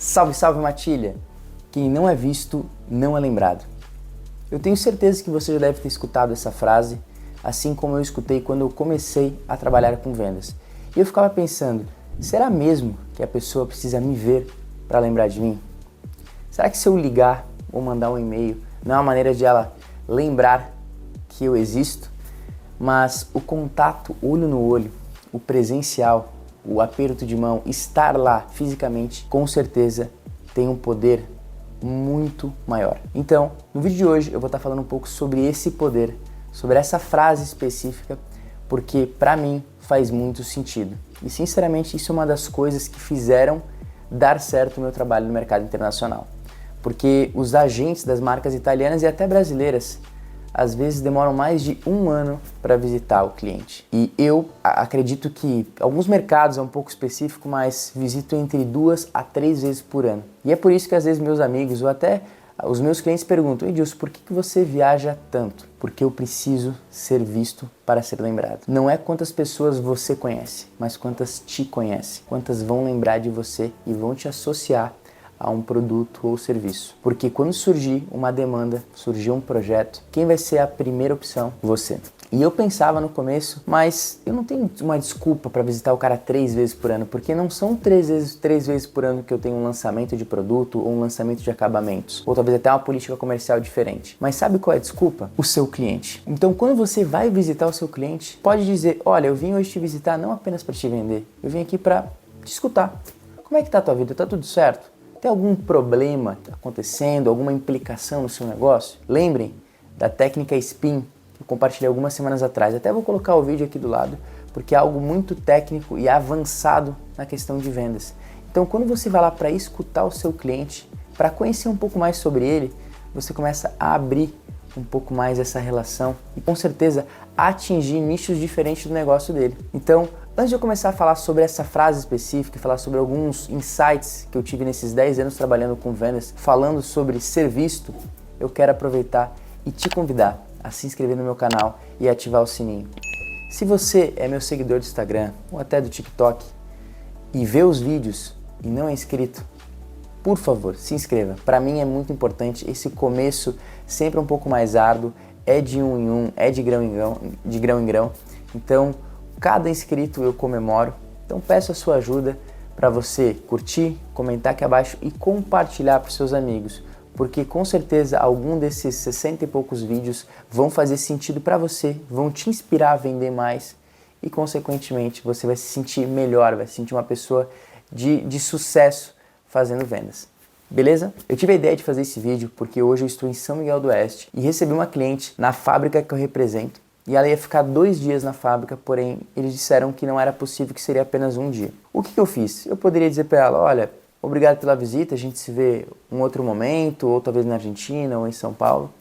Salve, salve Matilha! Quem não é visto, não é lembrado. Eu tenho certeza que você já deve ter escutado essa frase, assim como eu escutei quando eu comecei a trabalhar com vendas. E eu ficava pensando, será mesmo que a pessoa precisa me ver para lembrar de mim? Será que se eu ligar ou mandar um e-mail não é uma maneira de ela lembrar que eu existo? Mas o contato olho no olho, o presencial, o aperto de mão, estar lá fisicamente, com certeza tem um poder muito maior. Então, no vídeo de hoje eu vou estar falando um pouco sobre esse poder, sobre essa frase específica, porque para mim faz muito sentido. E sinceramente isso é uma das coisas que fizeram dar certo o meu trabalho no mercado internacional. Porque os agentes das marcas italianas e até brasileiras às vezes demoram mais de um ano para visitar o cliente. E eu acredito que alguns mercados é um pouco específico, mas visito entre 2 a 3 vezes por ano. E é por isso que às vezes meus amigos ou até os meus clientes perguntam: Edilson, por que você viaja tanto? Porque eu preciso ser visto para ser lembrado. Não é quantas pessoas você conhece, mas quantas te conhecem, quantas vão lembrar de você e vão te associar a um produto ou serviço. Porque quando surgir uma demanda, surgir um projeto, quem vai ser a primeira opção? Você. E eu pensava no começo, mas eu não tenho uma desculpa para visitar o cara 3 vezes por ano, porque não são 3 vezes por ano que eu tenho um lançamento de produto ou um lançamento de acabamentos, ou talvez até uma política comercial diferente. Mas sabe qual é a desculpa? O seu cliente. Então quando você vai visitar o seu cliente, pode dizer: olha, eu vim hoje te visitar não apenas para te vender, eu vim aqui para te escutar. Como é que tá a tua vida? Tá tudo certo? Tem algum problema acontecendo, alguma implicação no seu negócio? Lembrem da técnica SPIN, que eu compartilhei algumas semanas atrás. Até vou colocar o vídeo aqui do lado, porque é algo muito técnico e avançado na questão de vendas. Então, quando você vai lá para escutar o seu cliente, para conhecer um pouco mais sobre ele, você começa a abrir um pouco mais essa relação e, com certeza, atingir nichos diferentes do negócio dele. Então, antes de eu começar a falar sobre essa frase específica, falar sobre alguns insights que eu tive nesses 10 anos trabalhando com vendas, falando sobre ser visto, eu quero aproveitar e te convidar a se inscrever no meu canal e ativar o sininho. Se você é meu seguidor do Instagram ou até do TikTok e vê os vídeos e não é inscrito, por favor, se inscreva. Para mim é muito importante. Esse começo sempre é um pouco mais árduo, é de um em um, é de grão em grão. Então, cada inscrito eu comemoro. Então, peço a sua ajuda para você curtir, comentar aqui abaixo e compartilhar para os seus amigos, porque com certeza algum desses 60 e poucos vídeos vão fazer sentido para você, vão te inspirar a vender mais e, consequentemente, você vai se sentir melhor, vai se sentir uma pessoa de sucesso fazendo vendas. Beleza? Eu tive a ideia de fazer esse vídeo porque hoje eu estou em São Miguel do Oeste e recebi uma cliente na fábrica que eu represento e ela ia ficar 2 dias na fábrica, porém eles disseram que não era possível, que seria apenas um dia. O que eu fiz? Eu poderia dizer para ela: olha, obrigado pela visita, a gente se vê um outro momento, ou talvez na Argentina ou em São Paulo,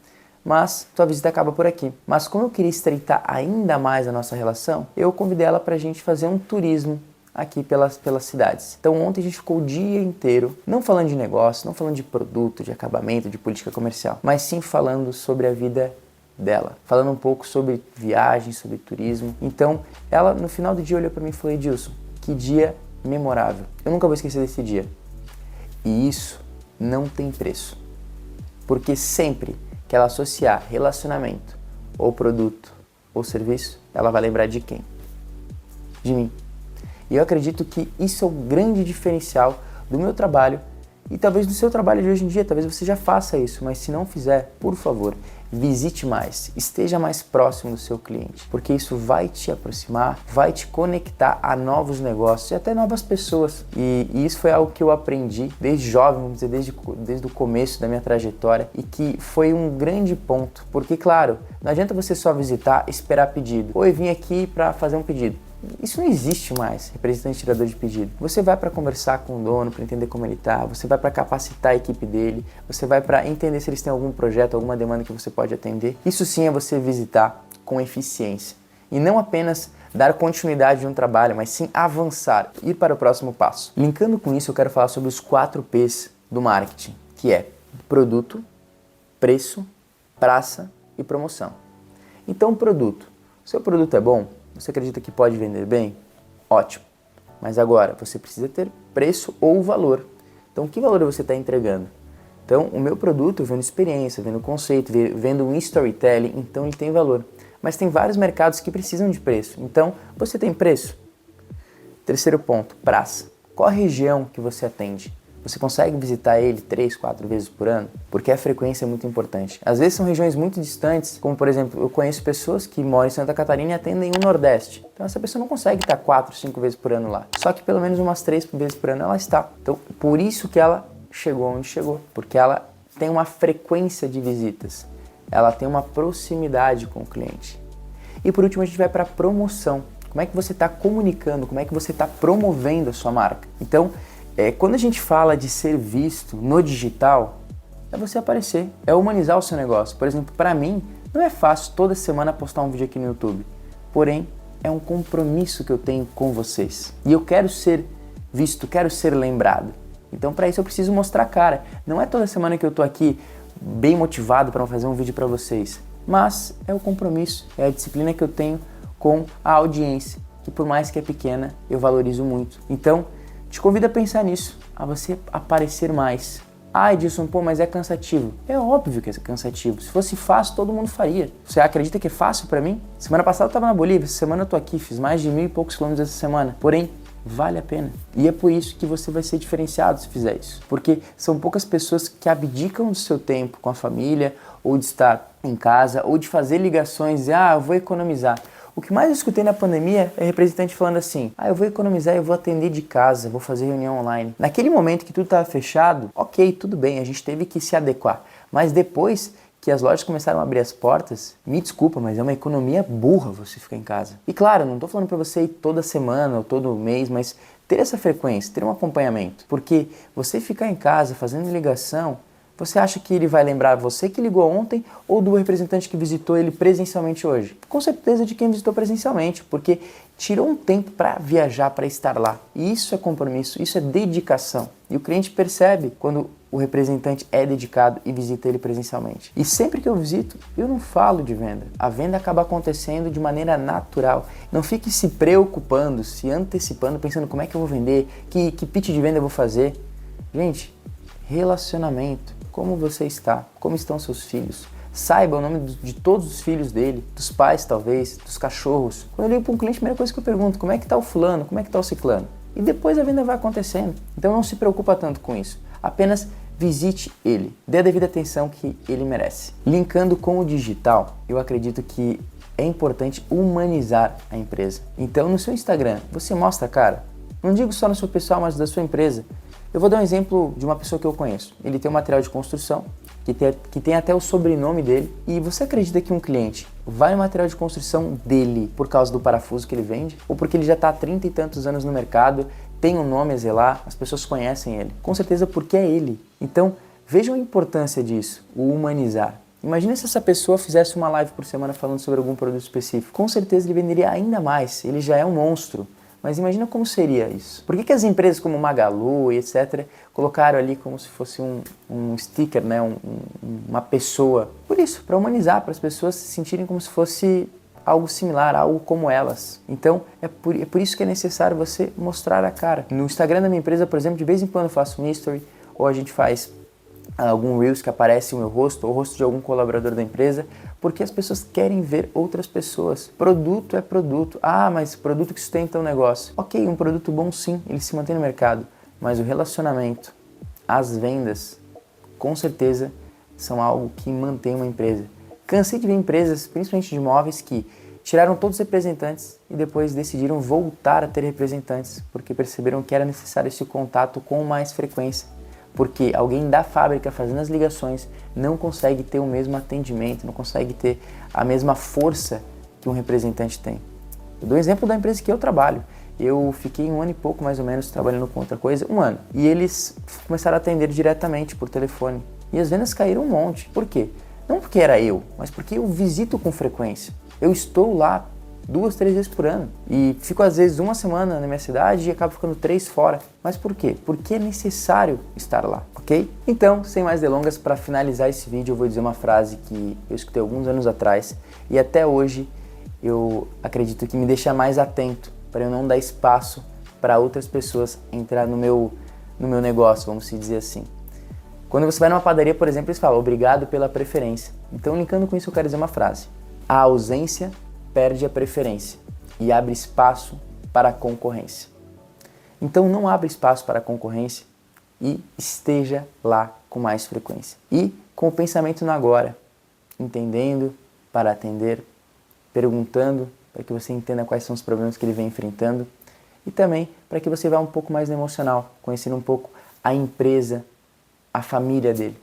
mas tua visita acaba por aqui. Mas como eu queria estreitar ainda mais a nossa relação, eu convidei ela para a gente fazer um turismo aqui pelas cidades. Então ontem a gente ficou o dia inteiro, não falando de negócio, não falando de produto, de acabamento, de política comercial, mas sim falando sobre a vida dela, falando um pouco sobre viagem, sobre turismo. Então ela no final do dia olhou para mim e falou: Edilson, que dia memorável, eu nunca vou esquecer desse dia. E isso não tem preço, porque sempre que ela associar relacionamento ou produto ou serviço, ela vai lembrar de quem? De mim. E eu acredito que isso é o grande diferencial do meu trabalho e talvez do seu trabalho de hoje em dia. Talvez você já faça isso, mas se não fizer, por favor, visite mais, esteja mais próximo do seu cliente, porque isso vai te aproximar, vai te conectar a novos negócios e até novas pessoas. E isso foi algo que eu aprendi desde jovem, vamos dizer, desde o começo da minha trajetória, e que foi um grande ponto, porque claro, não adianta você só visitar, esperar pedido. Ou eu vim aqui para fazer um pedido. Isso não existe mais, representante tirador de pedido. Você vai para conversar com o dono, para entender como ele está, você vai para capacitar a equipe dele, você vai para entender se eles têm algum projeto, alguma demanda que você pode atender. Isso sim é você visitar com eficiência. E não apenas dar continuidade de um trabalho, mas sim avançar, ir para o próximo passo. Linkando com isso, eu quero falar sobre os 4 P's do marketing, que é produto, preço, praça e promoção. Então, produto. Seu produto é bom? Você acredita que pode vender bem? Ótimo. Mas agora, você precisa ter preço ou valor. Então, que valor você está entregando? Então, o meu produto, eu vendo experiência, vendo conceito, vendo um storytelling, então ele tem valor. Mas tem vários mercados que precisam de preço. Então, você tem preço? Terceiro ponto, praça. Qual a região que você atende? Você consegue visitar ele 3, 4 vezes por ano? Porque a frequência é muito importante. Às vezes são regiões muito distantes, como por exemplo, eu conheço pessoas que moram em Santa Catarina e atendem o Nordeste. Então essa pessoa não consegue estar 4, 5 vezes por ano lá. Só que pelo menos umas 3 vezes por ano ela está. Então por isso que ela chegou onde chegou. Porque ela tem uma frequência de visitas. Ela tem uma proximidade com o cliente. E por último a gente vai para a promoção. Como é que você está comunicando? Como é que você está promovendo a sua marca? Então, quando a gente fala de ser visto no digital, é você aparecer, é humanizar o seu negócio. Por exemplo, para mim, não é fácil toda semana postar um vídeo aqui no YouTube. Porém, é um compromisso que eu tenho com vocês. E eu quero ser visto, quero ser lembrado. Então, para isso eu preciso mostrar a cara. Não é toda semana que eu tô aqui bem motivado para fazer um vídeo para vocês. Mas é o compromisso, é a disciplina que eu tenho com a audiência, que por mais que é pequena, eu valorizo muito. Então, te convido a pensar nisso, a você aparecer mais. Ah, Edilson, pô, mas é cansativo. É óbvio que é cansativo. Se fosse fácil, todo mundo faria. Você acredita que é fácil pra mim? Semana passada eu tava na Bolívia, essa semana eu tô aqui, fiz mais de 1.000 e poucos quilômetros essa semana. Porém, vale a pena. E é por isso que você vai ser diferenciado se fizer isso. Porque são poucas pessoas que abdicam do seu tempo com a família, ou de estar em casa, ou de fazer ligações e eu vou economizar. O que mais eu escutei na pandemia é representante falando assim, eu vou economizar, eu vou atender de casa, vou fazer reunião online. Naquele momento que tudo estava fechado, ok, tudo bem, a gente teve que se adequar. Mas depois que as lojas começaram a abrir as portas, me desculpa, mas é uma economia burra você ficar em casa. E claro, não estou falando para você ir toda semana ou todo mês, mas ter essa frequência, ter um acompanhamento. Porque você ficar em casa fazendo ligação, você acha que ele vai lembrar você que ligou ontem ou do representante que visitou ele presencialmente hoje? Com certeza de quem visitou presencialmente, porque tirou um tempo para viajar, para estar lá. E isso é compromisso, isso é dedicação. E o cliente percebe quando o representante é dedicado e visita ele presencialmente. E sempre que eu visito, eu não falo de venda. A venda acaba acontecendo de maneira natural. Não fique se preocupando, se antecipando, pensando como é que eu vou vender, que pitch de venda eu vou fazer. Gente, relacionamento. Como você está? Como estão seus filhos? Saiba o nome de todos os filhos dele, dos pais talvez, dos cachorros. Quando eu ligo para um cliente, a primeira coisa que eu pergunto, como é que está o fulano, como é que está o ciclano? E depois a venda vai acontecendo. Então não se preocupa tanto com isso. Apenas visite ele, dê a devida atenção que ele merece. Linkando com o digital, eu acredito que é importante humanizar a empresa. Então no seu Instagram, você mostra a cara. Não digo só no seu pessoal, mas da sua empresa. Eu vou dar um exemplo de uma pessoa que eu conheço. Ele tem um material de construção, que tem até o sobrenome dele. E você acredita que um cliente vai no material de construção dele por causa do parafuso que ele vende? Ou porque ele já está há 30 e tantos anos no mercado, tem um nome a zelar, as pessoas conhecem ele? Com certeza porque é ele. Então, vejam a importância disso, o humanizar. Imagina se essa pessoa fizesse uma live por semana falando sobre algum produto específico. Com certeza ele venderia ainda mais, ele já é um monstro. Mas imagina como seria isso. Por que as empresas como Magalu e etc. colocaram ali como se fosse um sticker, né? Uma pessoa? Por isso, para humanizar, para as pessoas se sentirem como se fosse algo similar, algo como elas. Então, é por isso que é necessário você mostrar a cara. No Instagram da minha empresa, por exemplo, de vez em quando eu faço um history, ou a gente faz algum Reels que aparece o meu rosto, ou o rosto de algum colaborador da empresa, porque as pessoas querem ver outras pessoas. Produto é produto. Mas produto que sustenta um negócio. Ok, um produto bom sim, ele se mantém no mercado, mas o relacionamento, as vendas, com certeza são algo que mantém uma empresa. Cansei de ver empresas, principalmente de imóveis, que tiraram todos os representantes e depois decidiram voltar a ter representantes, porque perceberam que era necessário esse contato com mais frequência. Porque alguém da fábrica fazendo as ligações não consegue ter o mesmo atendimento, não consegue ter a mesma força que um representante tem. Eu dou um exemplo da empresa que eu trabalho. Eu fiquei 1 ano e pouco, mais ou menos, trabalhando com outra coisa, 1 ano. E eles começaram a atender diretamente por telefone. E as vendas caíram um monte. Por quê? Não porque era eu, mas porque eu visito com frequência. Eu estou lá 2, 3 vezes por ano. E fico às vezes 1 semana na minha cidade e acabo ficando 3 fora. Mas por quê? Porque é necessário estar lá, ok? Então, sem mais delongas, para finalizar esse vídeo, eu vou dizer uma frase que eu escutei alguns anos atrás e até hoje eu acredito que me deixa mais atento para eu não dar espaço para outras pessoas entrar no no meu negócio, vamos dizer assim. Quando você vai numa padaria, por exemplo, eles falam obrigado pela preferência. Então, linkando com isso, eu quero dizer uma frase. A ausência perde a preferência e abre espaço para a concorrência. Então, não abra espaço para a concorrência e esteja lá com mais frequência. E com o pensamento no agora, entendendo para atender, perguntando para que você entenda quais são os problemas que ele vem enfrentando e também para que você vá um pouco mais no emocional, conhecendo um pouco a empresa, a família dele.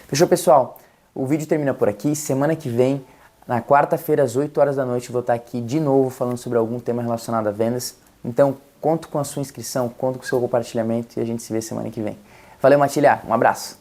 Fechou, pessoal? O vídeo termina por aqui. Semana que vem, na quarta-feira, às 8 horas da noite, vou estar aqui de novo falando sobre algum tema relacionado a vendas. Então, conto com a sua inscrição, conto com o seu compartilhamento e a gente se vê semana que vem. Valeu, Matilha. Um abraço.